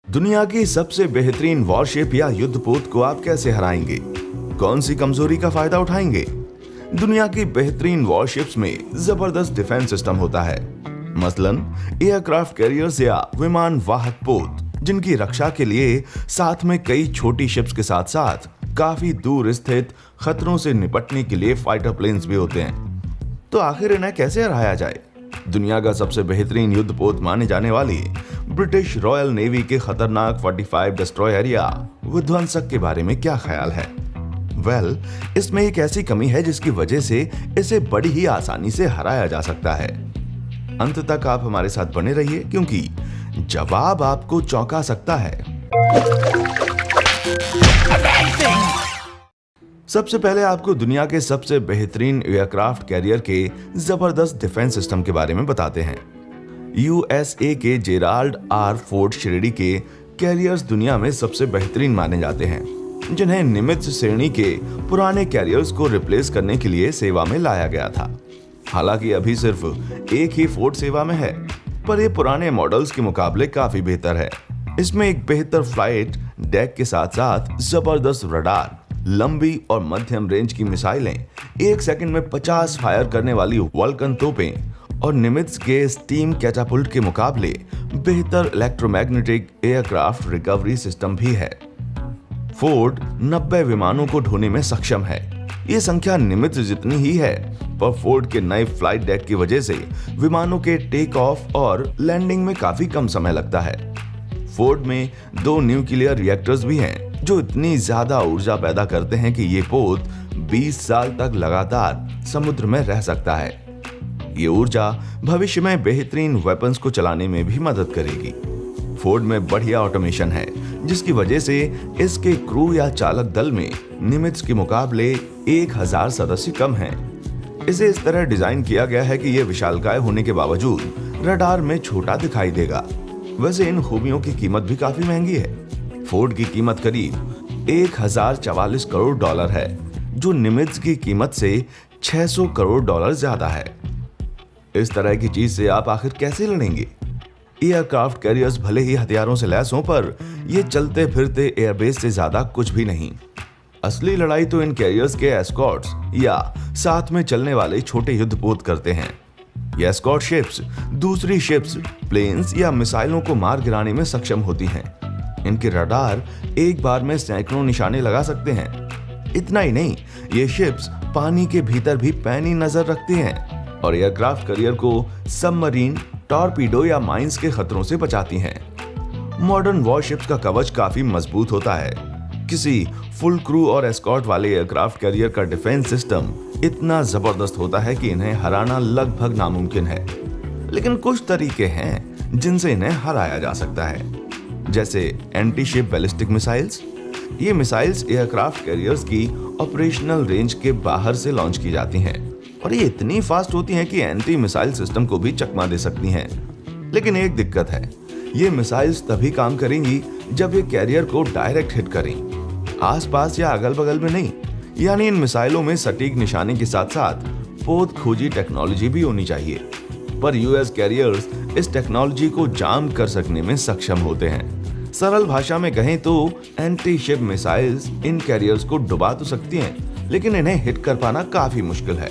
दुनिया की सबसे बेहतरीन वॉरशिप या युद्धपोत को आप कैसे हराएंगे? कौन सी कमजोरी का फायदा उठाएंगे? दुनिया की बेहतरीन वॉरशिप्स में जबरदस्त डिफेंस सिस्टम होता है, मसलन एयरक्राफ्ट कैरियर्स या विमान वाहक पोत, जिनकी रक्षा के लिए साथ में कई छोटी शिप्स के साथ साथ काफी दूर स्थित खतरों से निपटने के लिए फाइटर प्लेन्स भी होते हैं। तो आखिर इन्हें कैसे हराया जाए? दुनिया का सबसे बेहतरीन युद्धपोत माने जाने वाली ब्रिटिश रॉयल नेवी के खतरनाक 45 डिस्ट्रॉयर या विध्वंसक के बारे में क्या ख्याल है? इसमें एक ऐसी कमी है जिसकी वजह से इसे बड़ी ही आसानी से हराया जा सकता है। अंत तक आप हमारे साथ बने रहिए, क्योंकि जवाब आपको चौंका सकता है। सबसे पहले आपको दुनिया के सबसे बेहतरीन एयरक्राफ्ट कैरियर के जबरदस्त डिफेंस सिस्टम के बारे में बताते हैं। यूएसए के जेराल्ड आर फोर्ड श्रेणी के कैरियर्स दुनिया में सबसे बेहतरीन माने जाते हैं, जिन्हें निमित्ज श्रेणी के पुराने कैरियर्स को रिप्लेस करने के लिए सेवा में लाया गया था। हालांकि अभी सिर्फ एक ही फोर्ड सेवा में है, पर ये पुराने मॉडल्स के मुकाबले काफी बेहतर है। इसमें एक बेहतर फ्लाइट डेक के साथ साथ जबरदस्त रडार, लंबी और मध्यम रेंज की मिसाइलें, एक सेकंड में 50 फायर करने वाली वल्कन तोपें और निमित्ज के स्टीम कैटापुल्ट के मुकाबले बेहतर इलेक्ट्रोमैग्नेटिक एयरक्राफ्ट रिकवरी सिस्टम भी है। फोर्ड 90 विमानों को ढोने में सक्षम है। ये संख्या निमित्ज जितनी ही है, पर फोर्ड के नए फ्लाइट डेक की वजह से विमानों के टेक ऑफ और लैंडिंग में काफी कम समय लगता है। फोर्ड में 2 न्यूक्लियर रिएक्टर्स भी हैं, जो इतनी ज्यादा ऊर्जा पैदा करते हैं कि ये पोत 20 साल तक लगातार समुद्र में रह सकता है। ये ऊर्जा भविष्य में बेहतरीन वेपन्स को चलाने में भी मदद करेगी। फोर्ड में बढ़िया ऑटोमेशन है, जिसकी वजह से इसके क्रू या चालक दल में निमित्ज के मुकाबले 1000 सदस्य कम हैं। इसे इस तरह डिजाइन किया गया है कि यह विशालकाय होने के बावजूद रडार में छोटा दिखाई देगा। वैसे इन खूबियों की कीमत भी काफी महंगी है। फोर्ड की कीमत करीब 1044 करोड़ डॉलर है, जो निमित्ज की कीमत से 600 करोड़ डॉलर ज्यादा है। इस तरह की चीज से आप आखिर कैसे लड़ेंगे? एयरक्राफ्ट कैरियर्स भले ही हथियारों से लैस हों, पर ये चलते फिरते एयरबेस से ज्यादा कुछ भी नहीं। असली लड़ाई तो इन कैरियर्स के एस्कॉर्ट्स या साथ में चलने वाले छोटे युद्धपोत करते हैं। ये एस्कॉर्ट शिप्स दूसरी शिप्स, प्लेन्स या मिसाइलों को मार गिराने में सक्षम होती हैं। इनके रडार एक बार में सैकड़ों निशाने लगा सकते हैं। इतना ही नहीं, ये शिप्स पानी के भीतर भी पैनी नजर रखती हैं और एयरक्राफ्ट कैरियर को सबमरीन, टॉर्पीडो या माइंस के खतरों से बचाती हैं। मॉडर्न वॉरशिप्स का कवच काफी मजबूत होता है। किसी फुल क्रू और एस्कॉर्ट वाले एयरक्राफ्ट कैरियर का डिफेंस सिस्टम इतना जबरदस्त होता है कि इन्हें हराना लगभग नामुमकिन है। लेकिन कुछ तरीके हैं जिनसे इन्हें हराया जा सकता है, जैसे एंटी शिप बैलिस्टिक मिसाइल्स। ये मिसाइल्स एयरक्राफ्ट कैरियर्स की ऑपरेशनल रेंज के बाहर से लॉन्च की जाती हैं और ये इतनी फास्ट होती हैं कि एंटी मिसाइल सिस्टम को भी चकमा दे सकती हैं। लेकिन एक दिक्कत है, ये मिसाइल्स तभी काम करेंगी जब ये कैरियर को डायरेक्ट हिट करें, आसपास या अगल बगल में नहीं। यानी इन मिसाइलों में सटीक निशाने के साथ साथ पोत खोजी टेक्नोलॉजी भी होनी चाहिए। पर यूएस कैरियर्स इस टेक्नोलॉजी को जाम कर सकने में सक्षम होते हैं। सरल भाषा में कहें तो एंटी शिप मिसाइल्स इन कैरियर्स को डुबा तो सकती हैं, लेकिन इन्हें हिट कर पाना काफी मुश्किल है।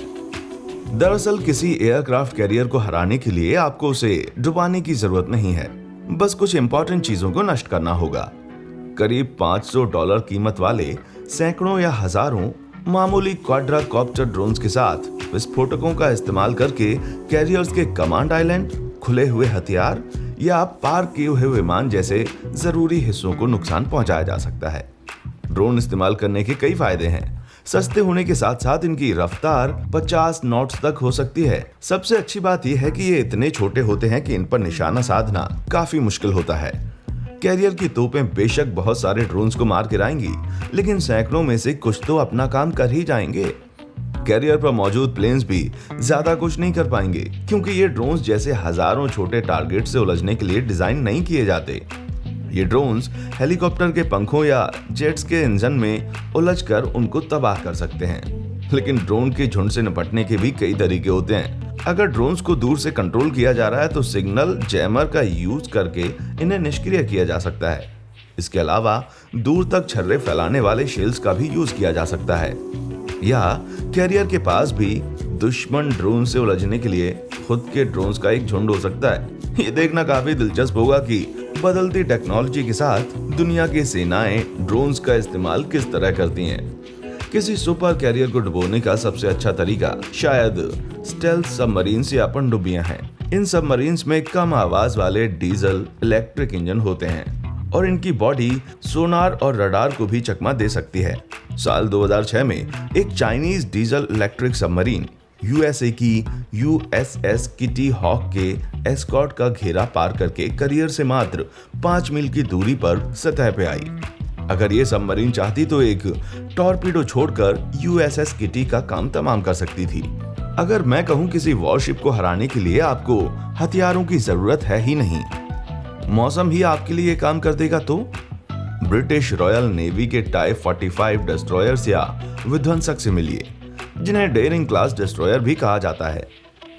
दरअसल किसी एयरक्राफ्ट कैरियर को हराने के लिए आपको उसे डुबाने की जरूरत नहीं है, बस कुछ इंपॉर्टेंट चीजों को नष्ट करना होगा। करीब $500 कीमत वाले सैकड़ों या हजारों मामूली क्वाड्राकॉप्टर ड्रोन्स के साथ विस्फोटकों का इस्तेमाल करके कैरियर्स के कमांड आइलैंड, खुले हुए हथियार या पार्क किए हुए विमान जैसे जरूरी हिस्सों को नुकसान पहुंचाया जा सकता है। ड्रोन इस्तेमाल करने के कई फायदे हैं। सस्ते होने के साथ साथ इनकी रफ्तार 50 नॉट्स तक हो सकती है। सबसे अच्छी बात यह है कि ये इतने छोटे होते हैं कि इन पर निशाना साधना काफी मुश्किल होता है। कैरियर की तोपें बेशक बहुत सारे ड्रोन्स को मार गिराएंगी, लेकिन सैकड़ों में से कुछ तो अपना काम कर ही जाएंगे। कैरियर पर मौजूद प्लेन्स भी ज्यादा कुछ नहीं कर पाएंगे, क्योंकि ये ड्रोन्स जैसे हजारों छोटे टारगेट से उलझने के लिए डिजाइन नहीं किए जाते। ये ड्रोन्स हेलीकॉप्टर के पंखों या जेट्स के इंजन में उलझकर उनको तबाह कर सकते हैं। लेकिन ड्रोन के झुंड से निपटने के भी कई तरीके होते हैं। अगर ड्रोन्स को दूर से कंट्रोल किया जा रहा है तो सिग्नल जैमर का यूज करके इन्हें निष्क्रिय किया जा सकता है। इसके अलावा दूर तक छर्रे फैलाने वाले शेल्स का भी यूज किया जा सकता है। या कैरियर के पास भी दुश्मन ड्रोन से उलझने के लिए खुद के ड्रोन्स का एक झुंड हो सकता है। ये देखना काफी दिलचस्प होगा कि बदलती टेक्नोलॉजी के साथ दुनिया की सेनाएं ड्रोन्स का इस्तेमाल किस तरह करती हैं। किसी सुपर कैरियर को डुबोने का सबसे अच्छा तरीका शायद स्टेल्थ सबमरीन्स या पनडुब्बियां हैं। इन सबमरीन्स में कम आवाज वाले डीजल इलेक्ट्रिक इंजन होते हैं और इनकी बॉडी सोनार और रडार को भी चकमा दे सकती है। साल 2006 में एक Chinese diesel electric submarine USA की यूएसएस किटी हॉक के एस्कॉर्ट का घेरा पार करके कैरियर से मात्र 5 मील की दूरी पर सतह पे आई। अगर ये सबमरीन चाहती तो एक टॉर्पीडो छोड़कर यूएसएस किटी का काम तमाम कर सकती थी। अगर मैं कहूं किसी वॉरशिप को हराने के लिए आपको हथियारों की जरूरत है ही नहीं, मौसम ही आपके लिए काम कर देगा तो ब्रिटिश रॉयल नेवी के टाइप 45 डिस्ट्रॉयर्स या विध्वंसक से मिलिए, जिन्हें डेयरिंग क्लास डिस्ट्रॉयर भी कहा जाता है।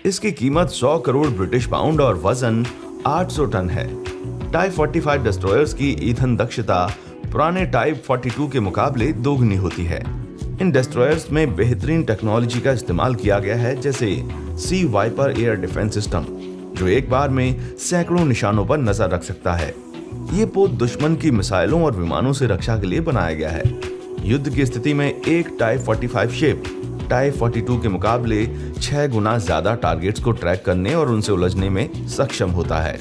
इसकी कीमत 100 करोड़ ब्रिटिश पाउंड और वजन 800 टन है। टाइप 45 डिस्ट्रॉयर्स की ईंधन दक्षता पुराने टाइप 42 के मुकाबले दोगुनी होती है। इन डिस्ट्रॉयर्स में बेहतरीन टेक्नोलॉजी का इस्तेमाल किया गया है, जैसे सी वाइपर एयर डिफेंस सिस्टम, जो एक बार में सैकड़ों निशानों पर नजर रख सकता है। ये पोत दुश्मन की मिसाइलों और विमानों से रक्षा के लिए बनाया गया है। युद्ध की स्थिति में एक टाइप 45 शिप टाइप 42 के मुकाबले 6 गुना ज्यादा टारगेट्स को ट्रैक करने और उनसे उलझने में सक्षम होता है।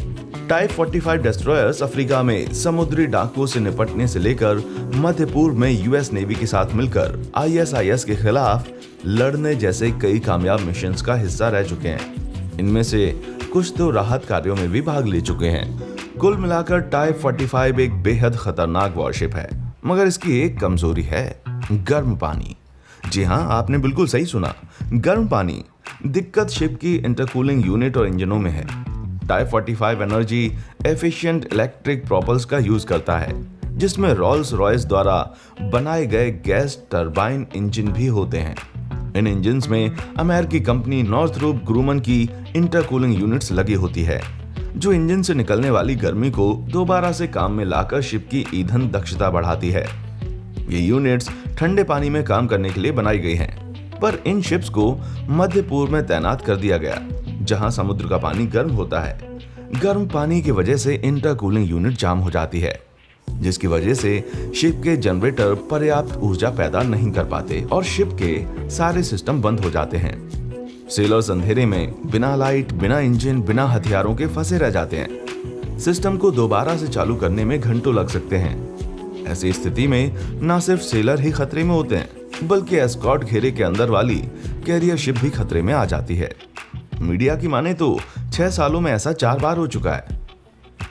टाइप 45 डिस्ट्रॉयर्स अफ्रीका में समुद्री डाकुओं से निपटने से लेकर मध्य पूर्व में यूएस नेवी के साथ मिलकर आईएसआईएस के खिलाफ लड़ने जैसे कई कामयाब मिशंस का हिस्सा रह चुके हैं। इनमें से कुछ तो राहत कार्यों में भी भाग ले चुके हैं। कुल मिलाकर टाइप 45 एक बेहद खतरनाक वॉरशिप है, मगर इसकी एक कमजोरी है, गर्म पानी। जी हाँ, आपने बिल्कुल सही सुना, गर्म पानी। दिक्कत शिप की इंटरकूलिंग यूनिट और इंजनों में है। टाइप 45 एनर्जी एफिशिएंट इलेक्ट्रिक प्रोपल्स का यूज करता है, जिसमें रॉल्स रॉयस द्वारा बनाए गए गैस टरबाइन इंजन भी होते हैं। इन इंजन्स में अमेरिकी कंपनी नॉर्थरूप ग्रूमन की इंटरकूलिंग यूनिट्स लगी होती है, जो इंजन से निकलने वाली गर्मी को दोबारा से काम में लाकर शिप की ईंधन दक्षता बढ़ाती है। ये यूनिट्स ठंडे पानी में काम करने के लिए बनाई गई हैं, पर इन शिप्स को मध्य पूर्व में तैनात कर दिया गया, जहां समुद्र का पानी गर्म होता है। गर्म पानी की वजह से इंटरकूलिंग यूनिट जाम हो जाती है, जिसकी वजह से शिप के जनरेटर पर्याप्त ऊर्जा पैदा नहीं कर पाते और शिप के सारे सिस्टम बंद हो जाते हैं। सेलर्स अंधेरे में बिना लाइट, बिना इंजन, बिना हथियारों के फंसे रह जाते हैं। सिस्टम को दोबारा से चालू करने में घंटों लग सकते हैं। ऐसी स्थिति में न सिर्फ सेलर ही खतरे में होते हैं, बल्कि एस्कॉर्ट घेरे के अंदर वाली कैरियर शिप भी खतरे में आ जाती है। मीडिया की माने तो 6 सालों में ऐसा 4 बार हो चुका है।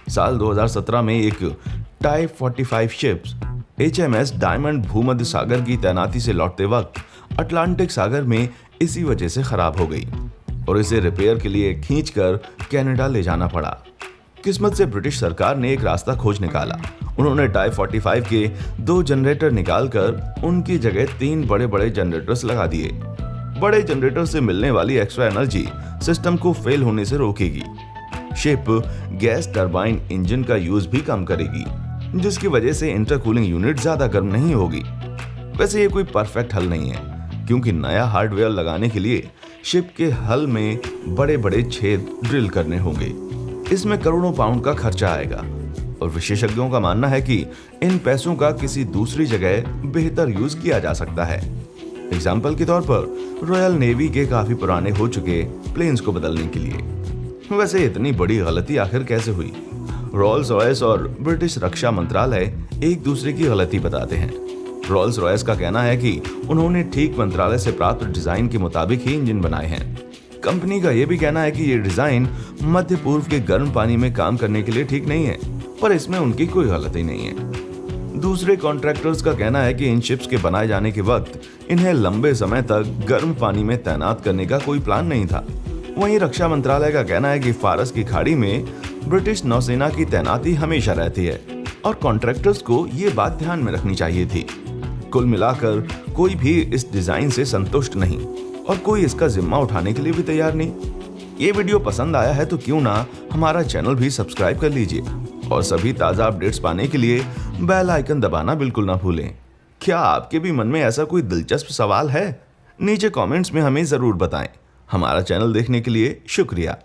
साल 2017 में एक टाइप 45 शिप्स HMS डायमंड भूमध्य सागर की तैनाती से लौटते वक्त अटलांटिक सागर में इसी वजह से खराब हो गई और इसे रिपेयर के लिए खींचकर कनाडा ले जाना पड़ा। किस्मत से ब्रिटिश सरकार ने एक रास्ता खोज निकाला। उन्होंने टाइप 45 के 2 जनरेटर निकालकर उनकी जगह 3 बड़े बड़े जनरेटर्स लगा दिए। बड़े जनरेटर से मिलने वाली एक्स्ट्रा एनर्जी सिस्टम को फेल होने से रोकेगी। शिप गैस टरबाइन इंजन का यूज भी कम करेगी, जिसकी वजह से इंटरकूलिंग यूनिट ज्यादा गर्म नहीं होगी। वैसे ये कोई परफेक्ट हल नहीं है, क्योंकि नया हार्डवेयर लगाने के लिए शिप के हल में बड़े बड़े छेद ड्रिल करने होंगे। इसमें करोड़ों पाउंड का खर्चा आएगा और विशेषज्ञों का मानना है कि इन पैसों का किसी दूसरी जगह बेहतर यूज किया जा सकता है। एग्जाम्पल के तौर पर रॉयल नेवी के काफी पुराने हो चुके प्लेन्स को बदलने के लिए। वैसे इतनी बड़ी गलती आखिर कैसे हुई? रॉल्स रॉयस और ब्रिटिश रक्षा मंत्रालय एक दूसरे की गलती बताते हैं। रॉल्स रॉयस का कहना है कि उन्होंने ठीक मंत्रालय से प्राप्त डिजाइन के मुताबिक ही इंजन बनाए हैं। कंपनी का यह भी कहना है कि ये डिजाइन मध्य पूर्व के गर्म पानी में काम करने के लिए ठीक नहीं है, पर इसमें उनकी कोई गलती नहीं है। दूसरे कॉन्ट्रैक्टर्स का कहना है कि इन शिप्स के बनाए जाने के वक्त इन्हें लंबे समय तक गर्म पानी में तैनात करने का कोई प्लान नहीं था। वहीं रक्षा मंत्रालय का कहना है कि फारस की खाड़ी में ब्रिटिश नौसेना की तैनाती हमेशा रहती है और कॉन्ट्रैक्टर्स को ये बात ध्यान में रखनी चाहिए थी। कुल मिलाकर कोई भी इस डिजाइन से संतुष्ट नहीं और कोई इसका जिम्मा उठाने के लिए भी तैयार नहीं। ये वीडियो पसंद आया है तो क्यों ना हमारा चैनल भी सब्सक्राइब कर लीजिए और सभी ताज़ा अपडेट्स पाने के लिए बेल आइकन दबाना बिल्कुल ना भूलें। क्या आपके भी मन में ऐसा कोई दिलचस्प सवाल है? नीचे कमेंट्स में हमें ज़रूर बताएं। हमारा चैनल देखने के लिए शुक्रिया।